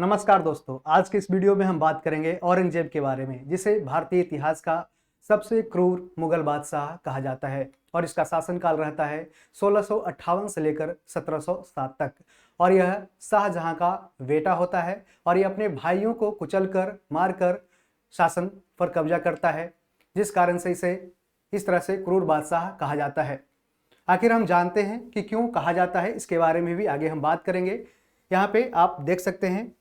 नमस्कार दोस्तों, आज के इस वीडियो में हम बात करेंगे औरंगजेब के बारे में, जिसे भारतीय इतिहास का सबसे क्रूर मुगल बादशाह कहा जाता है और इसका शासनकाल रहता है 1658 से लेकर 1707 तक। और यह शाहजहां का बेटा होता है और यह अपने भाइयों को कुचलकर मारकर शासन पर कब्जा करता है, जिस कारण से इसे इस तरह से क्रूर बादशाह कहा जाता है। आखिर हम जानते हैं कि क्यों कहा जाता है, इसके बारे में भी आगे हम बात करेंगे। यहाँ पे आप देख सकते हैं।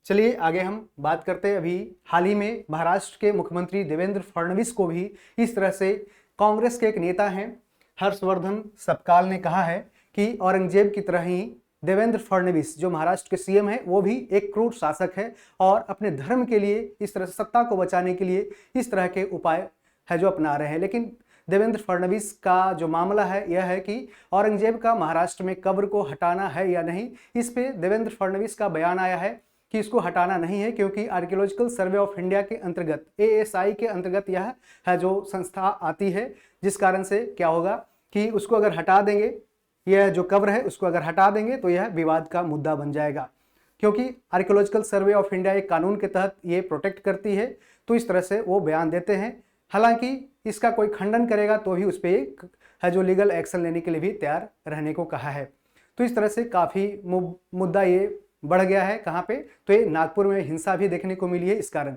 चलिए आगे हम बात करते हैं। अभी हाल ही में महाराष्ट्र के मुख्यमंत्री देवेंद्र फडणवीस को भी इस तरह से कांग्रेस के एक नेता हैं हर्षवर्धन सपकाल ने कहा है कि औरंगजेब की तरह ही देवेंद्र फडणवीस जो महाराष्ट्र के सीएम है वो भी एक क्रूर शासक है और अपने धर्म के लिए इस तरह से सत्ता को बचाने के लिए इस तरह के उपाय है जो अपना रहे हैं। लेकिन देवेंद्र फडणवीस का जो मामला है यह है कि औरंगजेब का महाराष्ट्र में कब्र को हटाना है या नहीं। इस पे देवेंद्र फडणवीस का बयान आया है कि इसको हटाना नहीं है, क्योंकि आर्कियोलॉजिकल सर्वे ऑफ इंडिया के अंतर्गत ASI के अंतर्गत यह है जो संस्था आती है, जिस कारण से क्या होगा कि उसको अगर हटा देंगे, यह जो कब्र है उसको अगर हटा देंगे तो यह विवाद का मुद्दा बन जाएगा, क्योंकि आर्कियोलॉजिकल सर्वे ऑफ इंडिया एक कानून के तहत ये प्रोटेक्ट करती है। तो इस तरह से वो बयान देते हैं। हालांकि इसका कोई खंडन करेगा तो भी उस पर एक है जो लीगल एक्शन लेने के लिए भी तैयार रहने को कहा है। तो इस तरह से काफ़ी मुद्दा ये बढ़ गया है। कहाँ पे? तो ये नागपुर में हिंसा भी देखने को मिली है इस कारण।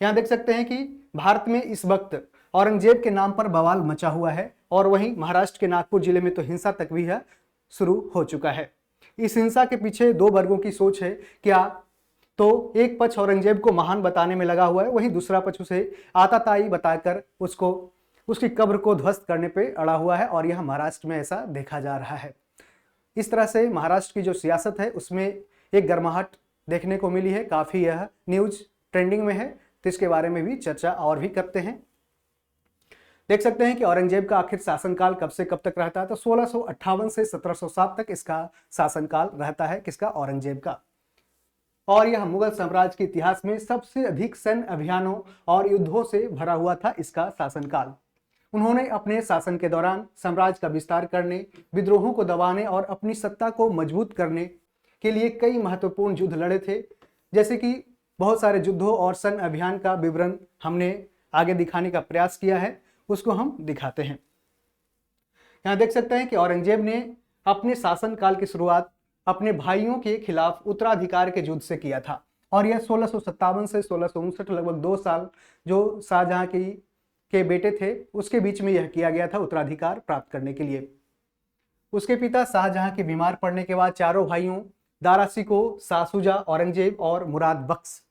यहाँ देख सकते हैं कि भारत में इस वक्त औरंगजेब के नाम पर बवाल मचा हुआ है और वहीं महाराष्ट्र के नागपुर जिले में तो हिंसा तक भी है शुरू हो चुका है। इस हिंसा के पीछे दो वर्गों की सोच है। क्या तो एक पक्ष औरंगजेब को महान बताने में लगा हुआ है, वहीं दूसरा पक्ष उसे आताताई बताकर उसको उसकी कब्र को ध्वस्त करने पे अड़ा हुआ है और यह महाराष्ट्र में ऐसा देखा जा रहा है। इस तरह से महाराष्ट्र की जो सियासत है उसमें एक गर्माहट देखने को मिली है। काफ़ी यह न्यूज ट्रेंडिंग में है, तो इसके बारे में भी चर्चा और भी करते हैं। देख सकते हैं कि औरंगजेब का आखिर शासनकाल कब से कब तक रहता है। तो 1658 से 1707 तक इसका शासनकाल रहता है, किसका? औरंगजेब का। और यह मुगल साम्राज्य के इतिहास में सबसे अधिक सैन्य अभियानों और युद्धों से भरा हुआ था इसका शासनकाल। उन्होंने अपने शासन के दौरान साम्राज्य का विस्तार करने, विद्रोहों को दबाने और अपनी सत्ता को मजबूत करने के लिए कई महत्वपूर्ण युद्ध लड़े थे। जैसे कि बहुत सारे युद्धों और सैन्य अभियान का विवरण हमने आगे दिखाने का प्रयास किया है, उसको हम दिखाते हैं। यहाँ देख सकते हैं कि औरंगजेब ने अपने शासनकाल की शुरुआत अपने भाइयों के खिलाफ उत्तराधिकार के युद्ध से किया था और यह 1657 से 1659 लगभग 2 साल जो शाहजहां के बेटे थे उसके बीच में यह किया गया था उत्तराधिकार प्राप्त करने के लिए। उसके पिता शाहजहां के बीमार पड़ने के बाद चारों भाइयों दारा शिकोह, शाह शुजा, औरंगजेब और मुराद बख्श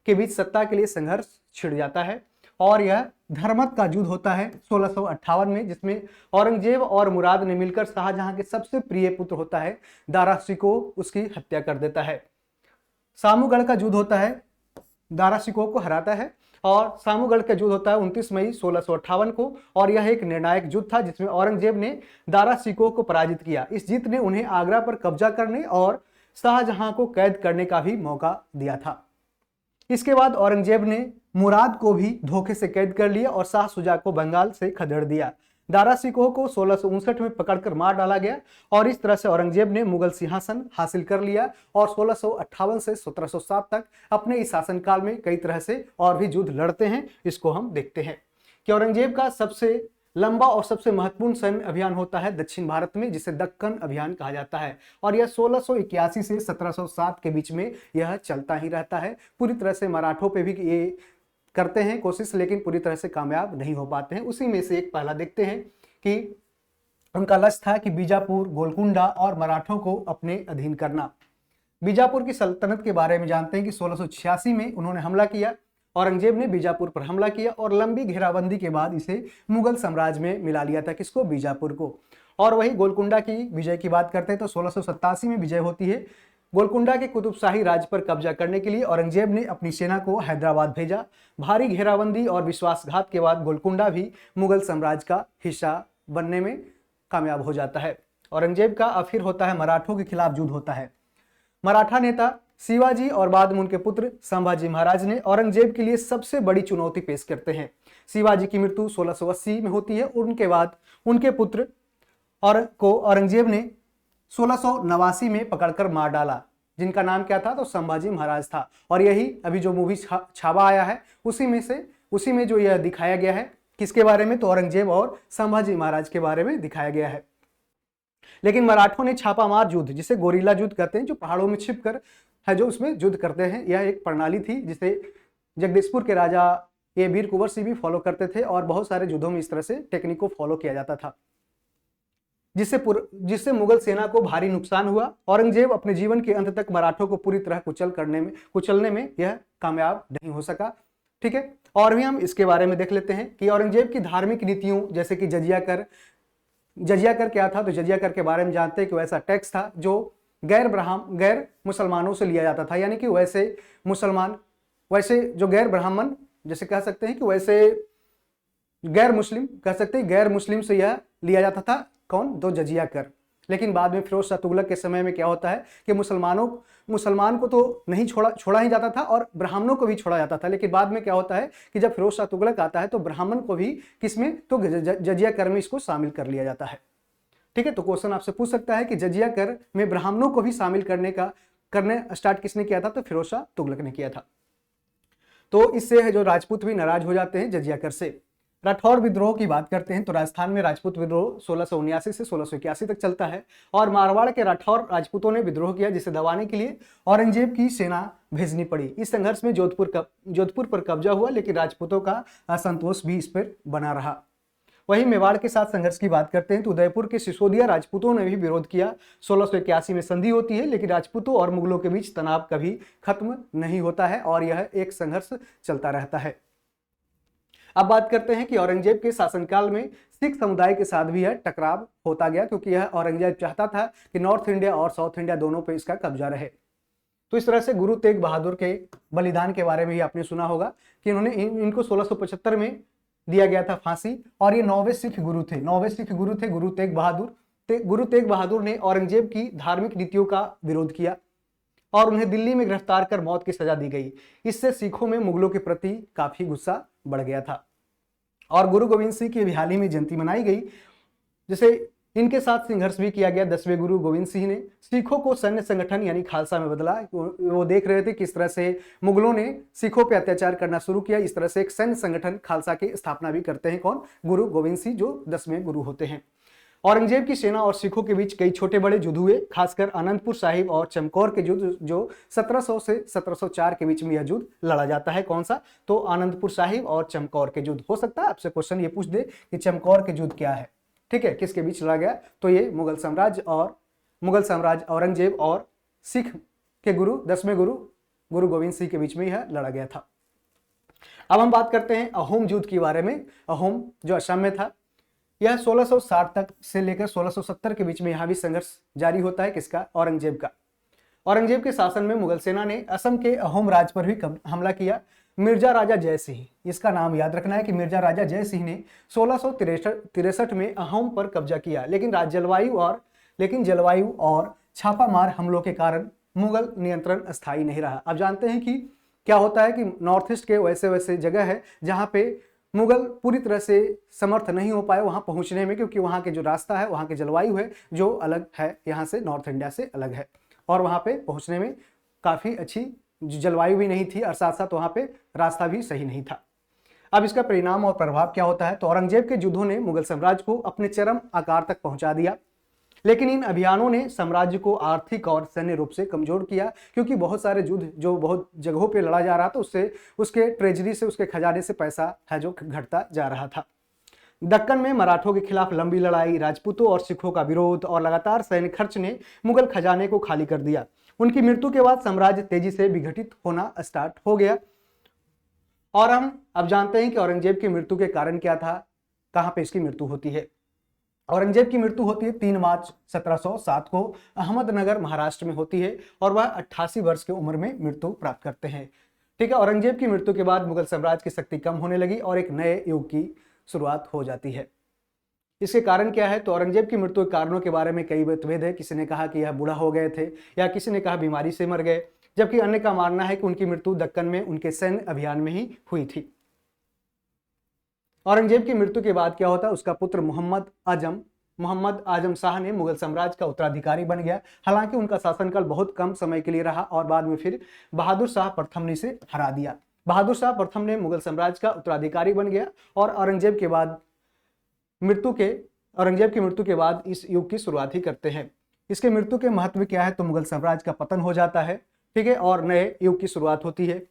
के बीच सत्ता के लिए संघर्ष छिड़ जाता है और यह धर्मत का युद्ध होता है 1658 में, जिसमें औरंगजेब और मुराद ने मिलकर शाहजहां के सबसे प्रिय पुत्र होता है दारा शिकोह उसकी हत्या कर देता है। सामूगढ़ का युद्ध होता है, दारा शिकोह को हराता है और सामूगढ़ का युद्ध होता है 29 मई 1658 को और यह एक निर्णायक युद्ध था जिसमें औरंगजेब ने दारा शिकोह को पराजित किया। इस जीत ने उन्हें आगरा पर कब्जा करने और शाहजहां को कैद करने का भी मौका दिया था। इसके बाद औरंगजेब ने मुराद को भी धोखे से कैद कर लिया और शाह शुजा को बंगाल से खदेड़ दिया। दारा शिकोह को 1659 में पकड़कर मार डाला गया और इस तरह से औरंगजेब ने मुगल सिंहासन हासिल कर लिया और 1658 से 1707 तक अपने इस शासनकाल में कई तरह से और भी युद्ध लड़ते हैं। इसको हम देखते हैं कि औरंगजेब का सबसे लंबा और सबसे महत्वपूर्ण सैन्य अभियान होता है दक्षिण भारत में, जिसे दक्कन अभियान कहा जाता है और यह 1681 से 1707 के बीच में यह चलता ही रहता है। पूरी तरह से मराठों पे भी ये करते हैं कोशिश, लेकिन पूरी तरह से कामयाब नहीं हो पाते हैं। उसी में से एक पहला देखते हैं कि उनका लक्ष्य था कि बीजापुर, गोलकुंडा और मराठों को अपने अधीन करना। बीजापुर की सल्तनत के बारे में जानते हैं कि 1686 में उन्होंने हमला किया। औरंगजेब ने बीजापुर पर हमला किया और लंबी घेराबंदी के बाद इसे मुगल साम्राज्य में मिला लिया था, किसको? बीजापुर को। और वही गोलकुंडा की विजय की बात करते हैं तो 1687 में विजय होती है। गोलकुंडा के कुतुबशाही राज्य पर कब्जा करने के लिए औरंगजेब ने अपनी सेना को हैदराबाद भेजा। भारी घेराबंदी और विश्वासघात के बाद गोलकुंडा भी मुगल साम्राज्य का हिस्सा बनने में कामयाब हो जाता है। औरंगजेब का फिर होता है मराठों के खिलाफ युद्ध होता है। मराठा नेता शिवाजी और बाद में उनके पुत्र संभाजी महाराज ने औरंगजेब के लिए सबसे बड़ी चुनौती पेश करते हैं। शिवाजी की मृत्यु 1680 में होती है और उनके बाद उनके पुत्र और को औरंगजेब ने 1689 में पकड़कर मार डाला। जिनका नाम क्या था, तो संभाजी महाराज था। और यही अभी जो मूवी छावा आया है उसी में जो यह दिखाया गया है, किसके बारे में, तो औरंगजेब और संभाजी महाराज के बारे में दिखाया गया है। लेकिन मराठों ने छापामार युद्ध, जिसे गोरिल्ला युद्ध कहते हैं, जो पहाड़ों में छिपकर है जो उसमें युद्ध करते हैं, यह एक प्रणाली थी जिसे जगदीशपुर के राजा ये वीर कुंवर सिंह भी फॉलो करते थे और बहुत सारे युद्धों में इस तरह से टेक्निक को फॉलो किया जाता था, जिससे मुगल सेना को भारी नुकसान हुआ। औरंगजेब अपने जीवन के अंत तक मराठों को पूरी तरह कुचलने में यह कामयाब नहीं हो सका। ठीक है, और भी हम इसके बारे में देख लेते हैं कि औरंगजेब की धार्मिक नीतियों, जैसे कि जजिया कर क्या था, तो जजिया कर के बारे में जानते हैं कि वैसा टैक्स था जो गैर मुसलमानों से लिया जाता था, यानी कि वैसे जो गैर ब्राह्मण, जैसे कह सकते हैं कि वैसे गैर मुस्लिम से यह लिया जाता था। कौन, तो जजिया कर। लेकिन बाद में फिरोज शाह तुगलक के समय में क्या होता है कि मुसलमान को तो नहीं छोड़ा ही जाता था और ब्राह्मणों को भी छोड़ा जाता था। लेकिन बाद में क्या होता है कि जब फिरोज शाह तुगलक आता है तो ब्राह्मण को भी किसमें, तो जजिया कर में इसको शामिल कर लिया जाता है। ठीक है, तो क्वेश्चन आपसे पूछ सकता है कि जजिया कर में ब्राह्मणों को भी शामिल करने स्टार्ट किसने किया था, तो फिरोज शाह तुगलक ने किया था। तो इससे है जो राजपूत भी नाराज हो जाते हैं जजिया कर से। राठौर विद्रोह की बात करते हैं तो राजस्थान में राजपूत विद्रोह 1679 से 1681 तक चलता है और मारवाड़ के राठौर राजपूतों ने विद्रोह किया, जिसे दबाने के लिए औरंगजेब की सेना भेजनी पड़ी। इस संघर्ष में जोधपुर पर कब्जा हुआ, लेकिन राजपूतों का असंतोष भी इस पर बना रहा। वहीं मेवाड़ के साथ संघर्ष की बात करते हैं तो उदयपुर के सिसोदिया राजपूतों ने भी विरोध किया। 1681 में संधि होती है, लेकिन राजपूतों और मुगलों के बीच तनाव कभी खत्म नहीं होता है और यह एक संघर्ष चलता रहता है। अब बात करते हैं कि औरंगजेब के शासनकाल में सिख समुदाय के साथ भी यह टकराव होता गया, क्योंकि यह औरंगजेब चाहता था कि नॉर्थ इंडिया और साउथ इंडिया दोनों पे इसका कब्जा रहे। तो इस तरह से गुरु तेग बहादुर के बलिदान के बारे में भी आपने सुना होगा कि इनको 1675 में दिया गया था फांसी, और ये 9वें सिख गुरु थे गुरु तेग बहादुर। गुरु तेग बहादुर ने औरंगजेब की धार्मिक नीतियों का विरोध किया और उन्हें दिल्ली में गिरफ्तार कर मौत की सजा दी गई। इससे सिखों में मुगलों के प्रति काफी गुस्सा बढ़ गया था और गुरु गोविंद सिंह की हाल ही में जयंती मनाई गई, जिसे इनके साथ संघर्ष भी किया गया। 10वें गुरु गोविंद सिंह ने सिखों को सैन्य संगठन यानी खालसा में बदला। वो देख रहे थे किस तरह से मुगलों ने सिखों पर अत्याचार करना शुरू किया, इस तरह से एक सैन्य संगठन खालसा की स्थापना भी करते हैं कौन, गुरु गोविंद सिंह, जो 10वें गुरु होते हैं। औरंगजेब की सेना और सिखों के बीच कई छोटे बड़े युद्ध हुए, खासकर आनंदपुर साहिब और चमकौर के युद्ध, जो 1700 से 1704 के बीच में यह युद्ध लड़ा जाता है। कौन सा, तो आनंदपुर साहिब और चमकौर के युद्ध। हो सकता है आपसे क्वेश्चन ये पूछ दे कि चमकौर के युद्ध क्या है। ठीक है, किसके बीच लड़ा गया, तो ये मुगल साम्राज्य औरंगजेब और सिख के गुरु 10वें गुरु गोविंद सिंह के बीच में यह लड़ा गया था। अब हम बात करते हैं अहोम युद्ध के बारे में। अहोम जो असम में था, यह 1660 तक से लेकर 1670 के बीच में यहां भी संघर्ष जारी होता है। किसका, औरंगजेब का। औरंगजेब के शासन में मुगल सेना ने असम के अहोम राज पर भी हमला किया। मिर्जा राजा जय सिंह, इसका नाम याद रखना है कि मिर्जा राजा जय सिंह ने 1663 में अहोम पर कब्जा किया, लेकिन जलवायु और छापामार हमलों के कारण मुगल नियंत्रण स्थायी नहीं रहा। अब जानते हैं कि क्या होता है कि नॉर्थ ईस्ट के वैसे जगह है जहां पे मुगल पूरी तरह से समर्थ नहीं हो पाए वहां पहुंचने में, क्योंकि वहां के जो रास्ता है, वहां के जलवायु है जो अलग है, यहाँ से नॉर्थ इंडिया से अलग है, और वहां पे पहुंचने में काफी अच्छी जलवायु भी नहीं थी और साथ साथ वहां पे रास्ता भी सही नहीं था। अब इसका परिणाम और प्रभाव क्या होता है, तो औरंगजेब के युद्धों ने मुगल साम्राज्य को अपने चरम आकार तक पहुंचा दिया, लेकिन इन अभियानों ने साम्राज्य को आर्थिक और सैन्य रूप से कमजोर किया, क्योंकि बहुत सारे युद्ध जो बहुत जगहों पे लड़ा जा रहा था, उससे उसके ट्रेजरी से, उसके खजाने से पैसा है जो घटता जा रहा था। दक्कन में मराठों के खिलाफ लंबी लड़ाई, राजपूतों और सिखों का विरोध और लगातार सैन्य खर्च ने मुगल खजाने को खाली कर दिया। उनकी मृत्यु के बाद साम्राज्य तेजी से विघटित होना स्टार्ट हो गया। और हम अब जानते हैं कि औरंगजेब की मृत्यु के कारण क्या था, कहां पे इसकी मृत्यु होती है। औरंगजेब की मृत्यु होती है 3 मार्च 1707 को अहमदनगर महाराष्ट्र में होती है और वह 88 वर्ष की उम्र में मृत्यु प्राप्त करते हैं। ठीक है, औरंगजेब की मृत्यु के बाद मुगल साम्राज्य की शक्ति कम होने लगी और एक नए युग की शुरुआत हो जाती है। इसके कारण क्या है, तो औरंगजेब की मृत्यु के कारणों के बारे में कई मतभेद है। किसी ने कहा कि यह बूढ़ा हो गए थे, या किसी ने कहा बीमारी से मर गए, जबकि अन्य का मानना है कि उनकी मृत्यु दक्कन में उनके सैन्य अभियान में ही हुई थी। औरंगजेब की मृत्यु के बाद क्या होता है, उसका पुत्र मोहम्मद आजम मोहम्मद आजम शाह ने मुगल साम्राज्य का उत्तराधिकारी बन गया। हालांकि उनका शासनकाल बहुत कम समय के लिए रहा और बाद में फिर बहादुर शाह प्रथम ने इसे हरा दिया। बहादुर शाह प्रथम ने मुगल साम्राज्य का उत्तराधिकारी बन गया और औरंगजेब की मृत्यु के बाद इस युग की शुरुआत ही करते हैं। इसके मृत्यु के महत्व क्या है, तो मुगल साम्राज्य का पतन हो जाता है, ठीक है, और नए युग की शुरुआत होती है।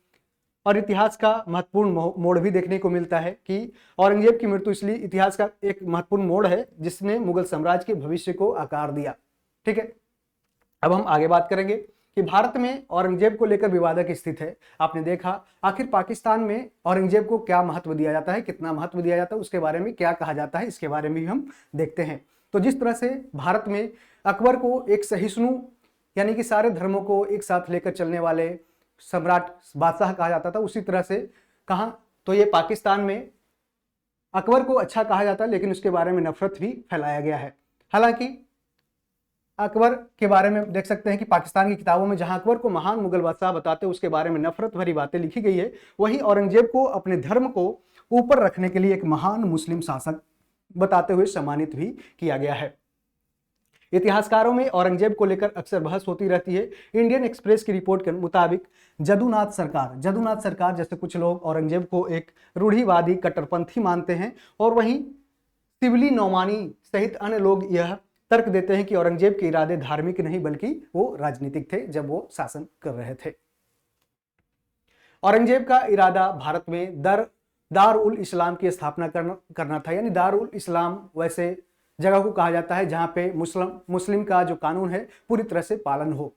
और इतिहास का महत्वपूर्ण मोड़ भी देखने को मिलता है कि औरंगजेब की मृत्यु इसलिए इतिहास का एक महत्वपूर्ण मोड़ है जिसने मुगल साम्राज्य के भविष्य को आकार दिया। ठीक है, अब हम आगे बात करेंगे कि भारत में औरंगजेब को लेकर विवादक स्थिति है। आपने देखा आखिर पाकिस्तान में औरंगजेब को क्या महत्व दिया जाता है, कितना महत्व दिया जाता है, उसके बारे में क्या कहा जाता है, इसके बारे में भी हम देखते हैं। तो जिस तरह से भारत में अकबर को एक सहिष्णु यानी कि सारे धर्मों को एक साथ लेकर चलने वाले सम्राट बादशाह कहा जाता था, उसी तरह से कहा तो ये पाकिस्तान में अकबर को अच्छा कहा जाता है, लेकिन उसके बारे में नफरत भी फैलाया गया है। हालांकि अकबर के बारे में देख सकते हैं कि पाकिस्तान की किताबों में जहां अकबर को महान मुगल बादशाह बताते हैं उसके बारे में नफरत भरी बातें लिखी गई है, वहीं औरंगजेब को अपने धर्म को ऊपर रखने के लिए एक महान मुस्लिम शासक बताते हुए सम्मानित भी किया गया है। इतिहासकारों में औरंगजेब को लेकर अक्सर बहस होती रहती है। इंडियन एक्सप्रेस की रिपोर्ट के मुताबिक जदुनाथ सरकार जैसे कुछ लोग औरंगजेब को एक रूढ़िवादी कट्टरपंथी मानते हैं और वहीं शिबली नौमानी सहित अन्य लोग यह तर्क देते हैं कि औरंगजेब के इरादे धार्मिक नहीं बल्कि वो राजनीतिक थे जब वो शासन कर रहे थे। औरंगजेब का इरादा भारत में दार उल इस्लाम की स्थापना करना था, यानी दार उल इस्लाम वैसे जगह को कहा जाता है जहां पे मुस्लिम का जो कानून है पूरी तरह से पालन हो,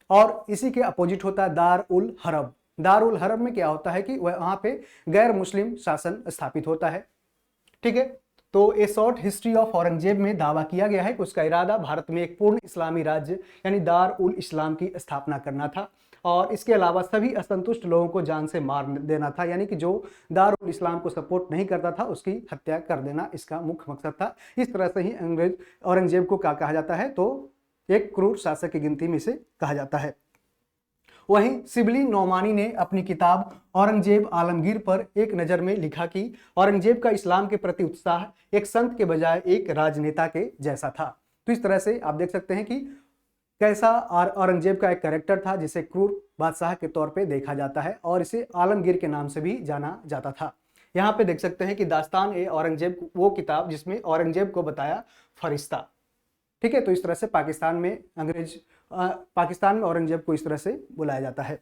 और इसी के अपोजिट होता है दार उल हरब। दार उल हरब में क्या होता है कि वहां पे गैर मुस्लिम शासन स्थापित होता है। ठीक है, तो ए शॉर्ट हिस्ट्री ऑफ औरंगजेब में दावा किया गया है कि उसका इरादा भारत में एक पूर्ण इस्लामी राज्य यानी दार उल इस्लाम की स्थापना करना था, और इसके अलावा सभी असंतुष्ट लोगों को जान से मार देना था, यानी कि जो दार उल इस्लाम को सपोर्ट नहीं करता था उसकी हत्या कर देना इसका मुख्य मकसद था। इस तरह से ही औरंगजेब को क्या कहा जाता है, तो एक क्रूर शासक की गिनती में से कहा जाता है। वहीं शिबली नौमानी ने अपनी किताब औरंगजेब आलमगीर पर एक नज़र में लिखा कि औरंगजेब का इस्लाम के प्रति उत्साह एक संत के बजाय एक राजनेता के जैसा था। तो इस तरह से आप देख सकते हैं कि कैसा औरंगजेब का एक कैरेक्टर था जिसे क्रूर बादशाह के तौर पे देखा जाता है और इसे आलमगीर के नाम से भी जाना जाता था। यहाँ पे देख सकते हैं कि दास्तान ए औरंगजेब वो किताब जिसमें औरंगजेब को बताया फरिश्ता। ठीक है, तो इस तरह से पाकिस्तान में औरंगजेब को इस तरह से बुलाया जाता है।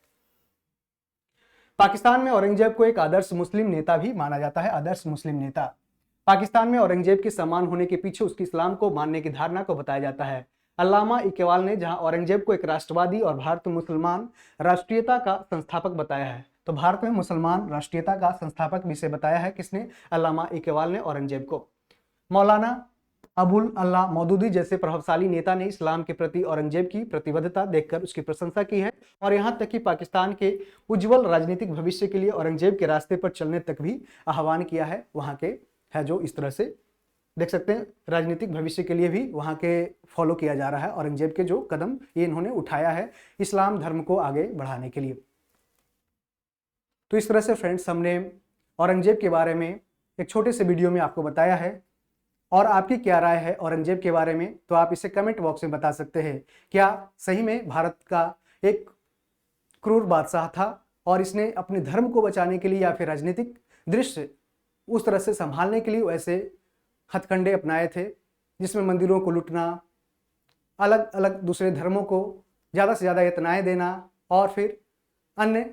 पाकिस्तान में औरंगजेब को एक आदर्श मुस्लिम नेता भी माना जाता है। आदर्श मुस्लिम नेता पाकिस्तान में औरंगजेब के समान होने के पीछे उसकी इस्लाम को मानने की धारणा को बताया जाता है। अल्लामा इकबाल ने जहां औरंगजेब को एक राष्ट्रवादी और भारत मुसलमान राष्ट्रीयता का संस्थापक बताया है, तो भारत में मुसलमान राष्ट्रीयता का संस्थापक भी से बताया है किसने, अल्लामा इकबाल ने औरंगजेब को। मौलाना अबुल अल्लाह मौदूदी जैसे प्रभावशाली नेता ने इस्लाम के प्रति औरंगजेब की प्रतिबद्धता देखकर उसकी प्रशंसा की है और यहाँ तक कि पाकिस्तान के उज्जवल राजनीतिक भविष्य के लिए औरंगजेब के रास्ते पर चलने तक भी आह्वान किया है। वहाँ के है जो इस तरह से देख सकते हैं राजनीतिक भविष्य के लिए भी वहाँ के फॉलो किया जा रहा है औरंगजेब के जो कदम ये इन्होंने उठाया है इस्लाम धर्म को आगे बढ़ाने के लिए। तो इस तरह से फ्रेंड्स हमने औरंगजेब के बारे में एक छोटे से वीडियो में आपको बताया है, और आपकी क्या राय है औरंगजेब के बारे में तो आप इसे कमेंट बॉक्स में बता सकते हैं। क्या सही में भारत का एक क्रूर बादशाह था और इसने अपने धर्म को बचाने के लिए या फिर राजनीतिक दृश्य उस तरह से संभालने के लिए वैसे हथकंडे अपनाए थे जिसमें मंदिरों को लूटना, अलग अलग दूसरे धर्मों को ज़्यादा से ज़्यादा यातनाएं देना और फिर अन्य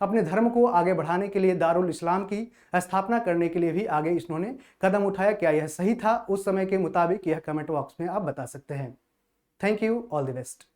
अपने धर्म को आगे बढ़ाने के लिए दारुल इस्लाम की स्थापना करने के लिए भी आगे इन्होंने कदम उठाया। क्या यह सही था उस समय के मुताबिक, यह कमेंट बॉक्स में आप बता सकते हैं। Thank you, all the best.